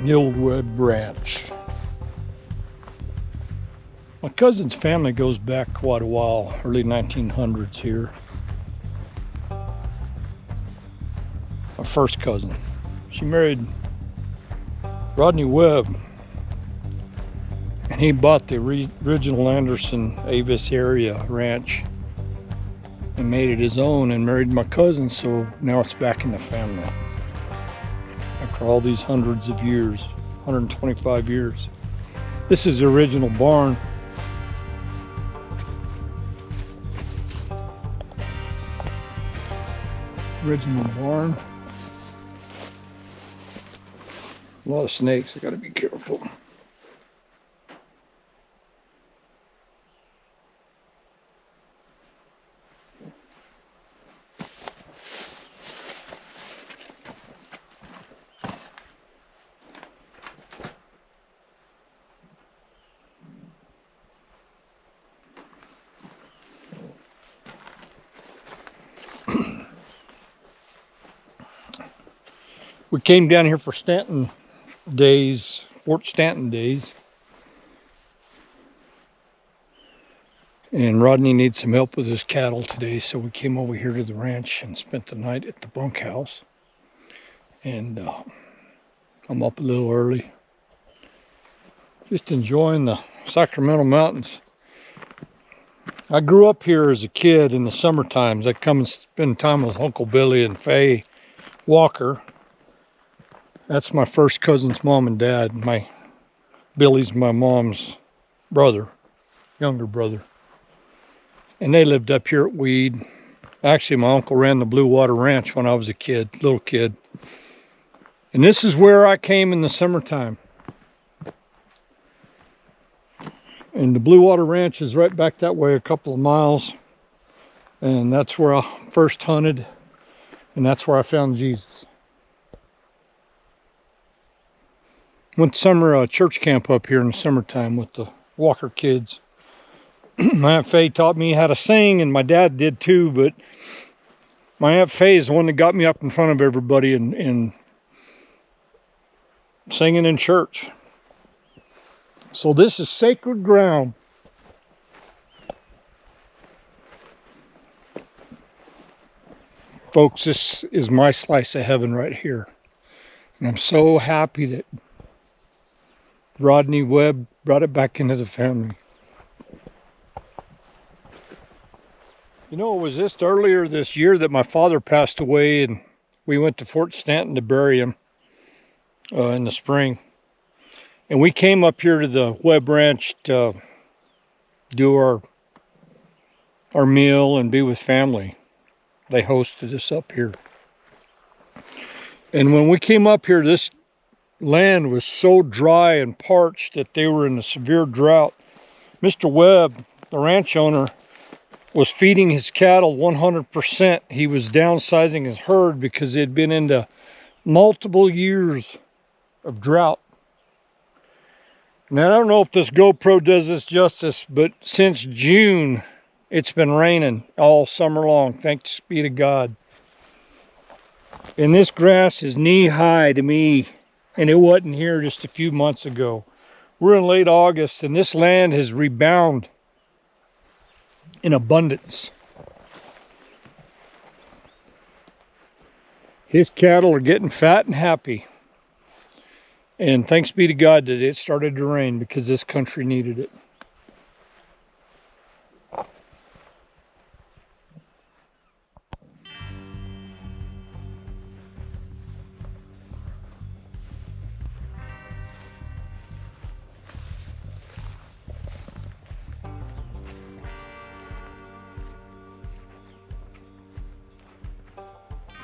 The old Webb Ranch. My cousin's family goes back quite a while, early 1900s here. My first cousin. She married Rodney Webb, and he bought the original Anderson Avis area ranch and made it his own and married my cousin, so now it's back in the family. After all these hundreds of years, 125 years. This is the original barn. Original barn. A lot of snakes, I gotta be careful. We came down here for Stanton days, Fort Stanton days. And Rodney needs some help with his cattle today, so we came over here to the ranch and spent the night at the bunkhouse. And I'm up a little early. Just enjoying the Sacramento Mountains. I grew up here as a kid in the summer times. I'd come and spend time with Uncle Billy and Faye Walker. That's my first cousin's mom and dad. Billy's my mom's brother, younger brother. And they lived up here at Weed. Actually, my uncle ran the Blue Water Ranch when I was a little kid. And this is where I came in the summertime. And the Blue Water Ranch is right back that way a couple of miles. And that's where I first hunted. And that's where I found Jesus. Went summer church camp up here in the summertime with the Walker kids. My Aunt Faye taught me how to sing, and my dad did too, but my Aunt Faye is the one that got me up in front of everybody and singing in church. So this is sacred ground. Folks, this is my slice of heaven right here. And I'm so happy that Rodney Webb brought it back into the family. You know, it was just earlier this year that my father passed away, and we went to Fort Stanton to bury him in the spring. And we came up here to the Webb Ranch to do our meal and be with family. They hosted us up here. And when we came up here, this land was so dry and parched that they were in a severe drought. Mr. Webb, the ranch owner, was feeding his cattle 100%. He was downsizing his herd because it had been into multiple years of drought. Now, I don't know if this GoPro does this justice, but since June, it's been raining all summer long. Thanks be to God. And this grass is knee-high to me, and it wasn't here just a few months ago. We're in late August, and this land has rebounded in abundance. His cattle are getting fat and happy. And thanks be to God that it started to rain, because this country needed it.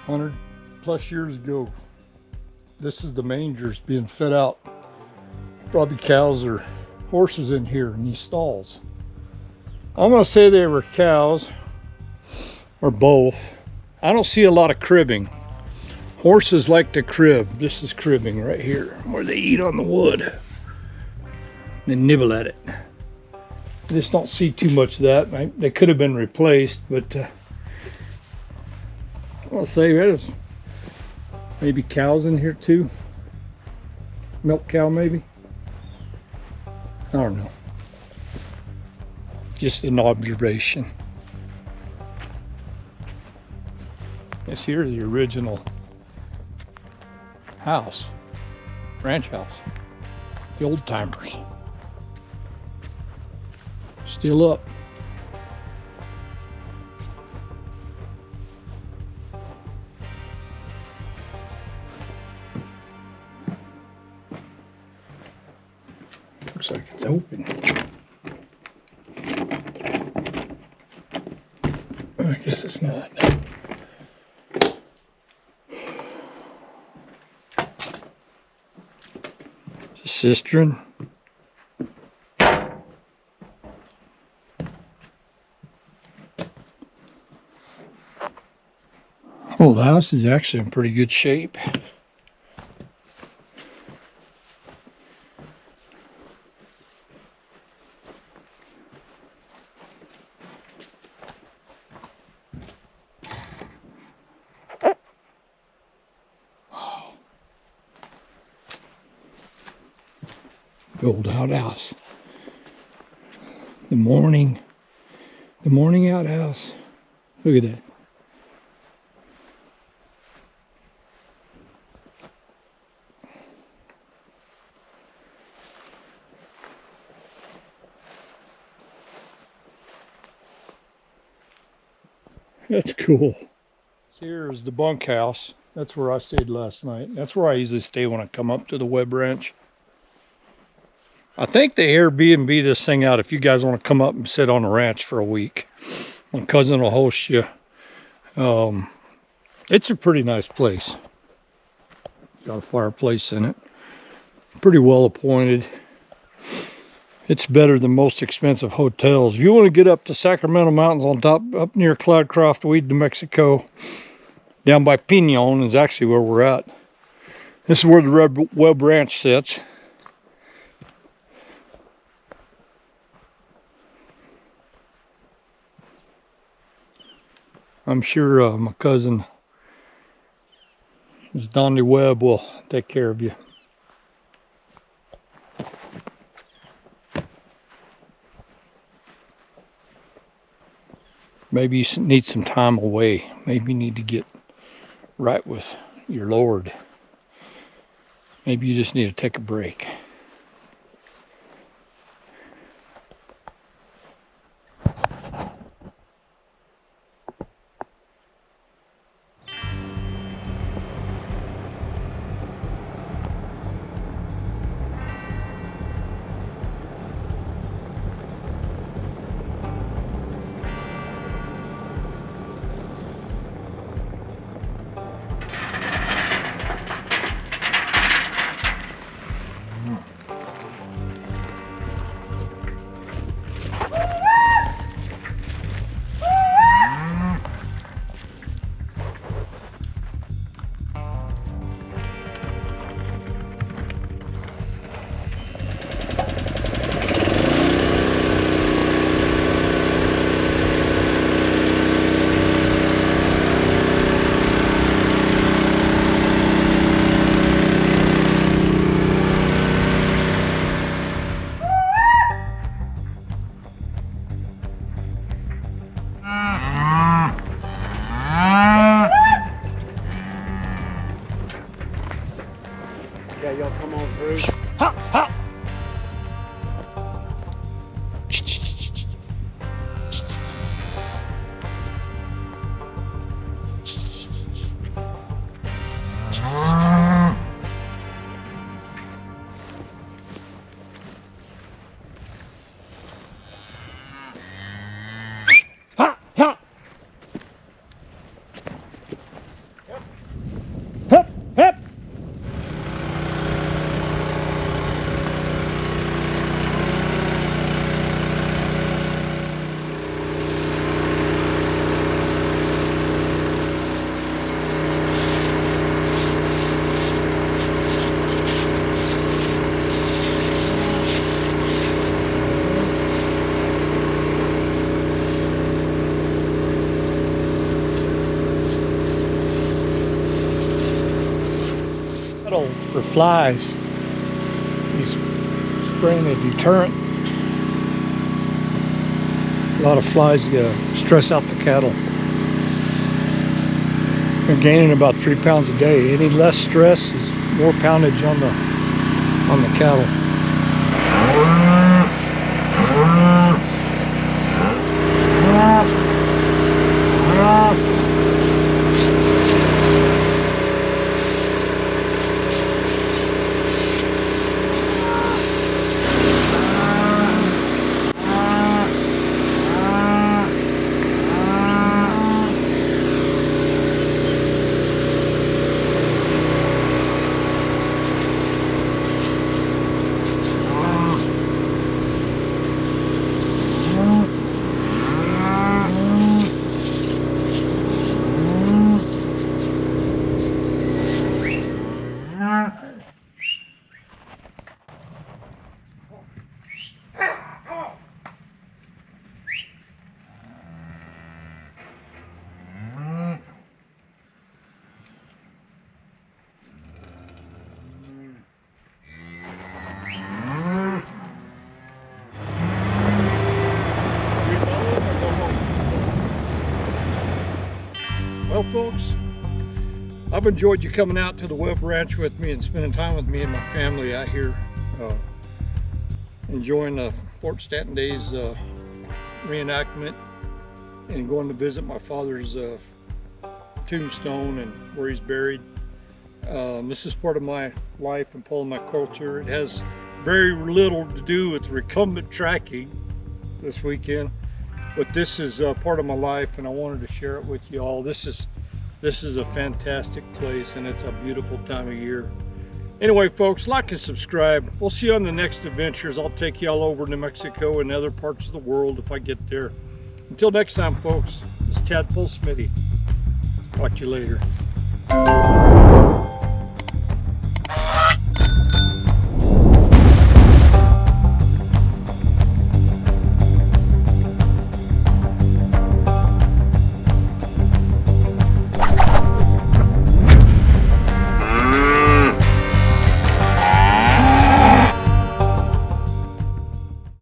+100 years ago, this is the mangers being fed out. Probably cows or horses in here in these stalls. I'm gonna say they were cows or both. I don't see a lot of cribbing. Horses like to crib. This is cribbing right here, where they eat on the wood. They nibble at it. I just don't see too much of that. They could have been replaced, but I'll say there's maybe cows in here too. Milk cow maybe. I don't know. Just an observation. This here is the original house, ranch house. The old timers. Still up. Looks like it's open. I guess it's not. It's a cistern. Well, the house is actually in pretty good shape. Old outhouse. The morning outhouse. Look at that. That's cool. Here's the bunkhouse. That's where I stayed last night. That's where I usually stay when I come up to the Webb Ranch. I think they Airbnb this thing out if you guys want to come up and sit on the ranch for a week. My cousin will host you. It's a pretty nice place. Got a fireplace in it. Pretty well appointed. It's better than most expensive hotels. If you want to get up to Sacramento Mountains on top, up near Cloudcroft, New Mexico, down by Pinon is actually where we're at. This is where the Webb Ranch sits. I'm sure my cousin, Donnie Webb, will take care of you. Maybe you need some time away. Maybe you need to get right with your Lord. Maybe you just need to take a break. cattle for flies. He's spraying a deterrent. A lot of flies stress out the cattle. They're gaining about 3 pounds a day. Any less stress is more poundage on the cattle. Well, folks, I've enjoyed you coming out to the Webb Ranch with me and spending time with me and my family out here, enjoying the Fort Stanton Days reenactment and going to visit my father's tombstone and where he's buried. This is part of my life and part of my culture. It has very little to do with recumbent tracking this weekend, but this is part of my life and I wanted to share it with you all. This is a fantastic place and it's a beautiful time of year. Anyway, folks, like and subscribe. We'll see you on the next adventures. I'll take you all over New Mexico and other parts of the world if I get there. Until next time, folks, this is Tadpole Smitty. Talk to you later.